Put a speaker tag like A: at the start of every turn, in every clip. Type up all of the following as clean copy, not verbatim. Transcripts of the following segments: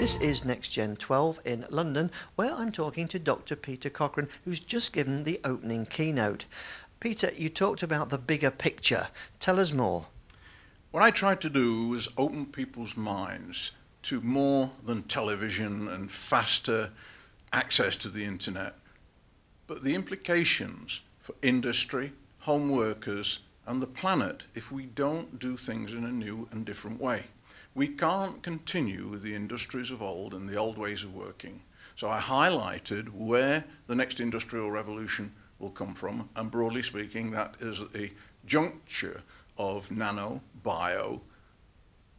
A: This is NextGen12 in London, where I'm talking to Dr. Peter Cochrane, who's just given the opening keynote. Peter, you talked about the bigger picture. Tell us more.
B: What I tried to do was open people's minds to more than television and faster access to the internet, but the implications for industry, home workers, and the planet if we don't do things in a new and different way. We can't continue with the industries of old and the old ways of working. So I highlighted where the next industrial revolution will come from, and broadly speaking, that is at the juncture of nano, bio,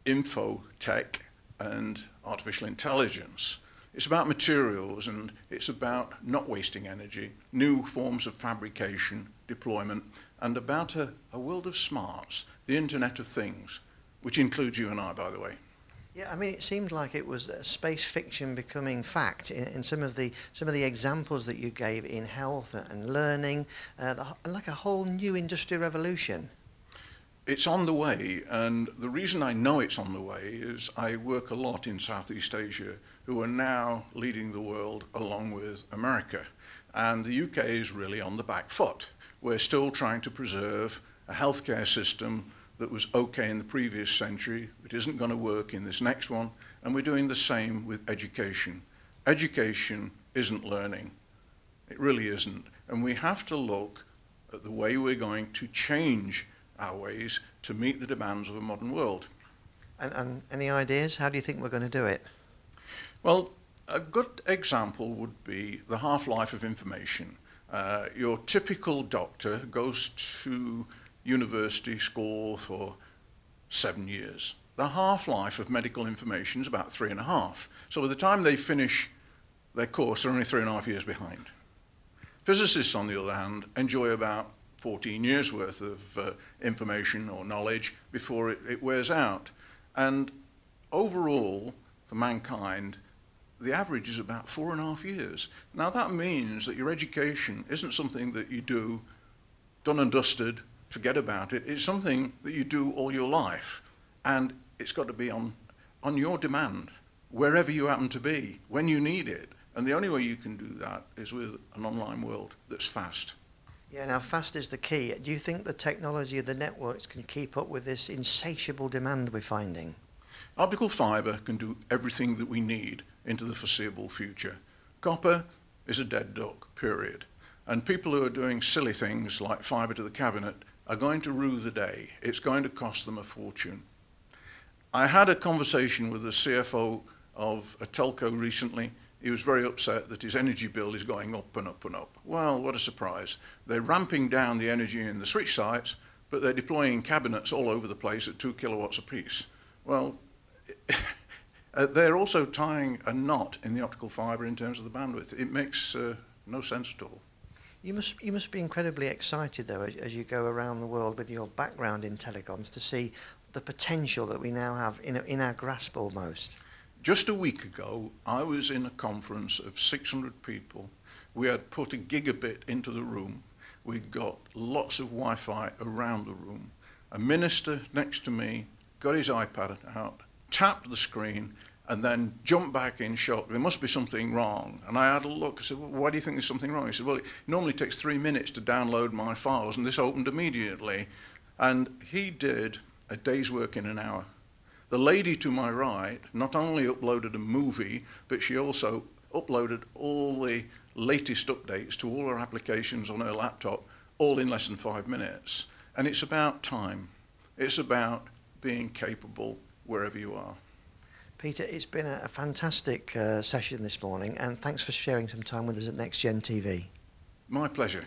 B: info tech, and artificial intelligence. It's about materials, and it's about not wasting energy, new forms of fabrication, deployment, and about a world of smarts, the Internet of Things, which includes you and I, by the way.
A: Yeah, I mean, it seemed like it was space fiction becoming fact in some of the examples that you gave in health and learning, like a whole new industrial revolution.
B: It's on the way, and the reason I know it's on the way is I work a lot in Southeast Asia, who are now leading the world along with America. And the UK is really on the back foot. We're still trying to preserve a healthcare system that was okay in the previous century. It isn't going to work in this next one, and we're doing the same with education. Education isn't learning. It really isn't. And we have to look at the way we're going to change our ways to meet the demands of a modern world.
A: And any ideas? How do you think we're going to do it?
B: Well, a good example would be the half-life of information. Your typical doctor goes to university school for 7 years. The half-life of medical information is about 3.5. So by the time they finish their course, they're only 3.5 years behind. Physicists, on the other hand, enjoy about 14 years worth of information or knowledge before it wears out. And overall, for mankind, the average is about 4.5 years. Now that means that your education isn't something that you do, done and dusted, forget about it. It's something that you do all your life. And it's got to be on your demand, wherever you happen to be, when you need it. And the only way you can do that is with an online world that's fast.
A: Yeah, now fast is the key. Do you think the technology of the networks can keep up with this insatiable demand we're finding?
B: Optical fibre can do everything that we need into the foreseeable future. Copper is a dead duck, period. And people who are doing silly things like fibre to the cabinet are going to rue the day. It's going to cost them a fortune. I had a conversation with the CFO of a telco recently. He was very upset that his energy bill is going up and up and up. Well, what a surprise. They're ramping down the energy in the switch sites, but they're deploying cabinets all over the place at 2 kilowatts apiece. Well, they're also tying a knot in the optical fibre in terms of the bandwidth. It makes no sense at all.
A: You must be incredibly excited, though, as you go around the world with your background in telecoms, to see the potential that we now have in our grasp almost.
B: Just a week ago, I was in a conference of 600 people. We had put a gigabit into the room. We'd got lots of Wi-Fi around the room. A minister next to me got his iPad out, tapped the screen, and then jumped back in shock. There must be something wrong. And I had a look. I said, well, why do you think there's something wrong? He said, well, it normally takes 3 minutes to download my files, and this opened immediately. And he did a day's work in an hour. The lady to my right not only uploaded a movie, but she also uploaded all the latest updates to all her applications on her laptop, all in less than 5 minutes. And it's about time. It's about being capable wherever you are.
A: Peter, it's been a fantastic session this morning, and thanks for sharing some time with us at NextGen TV.
B: My pleasure.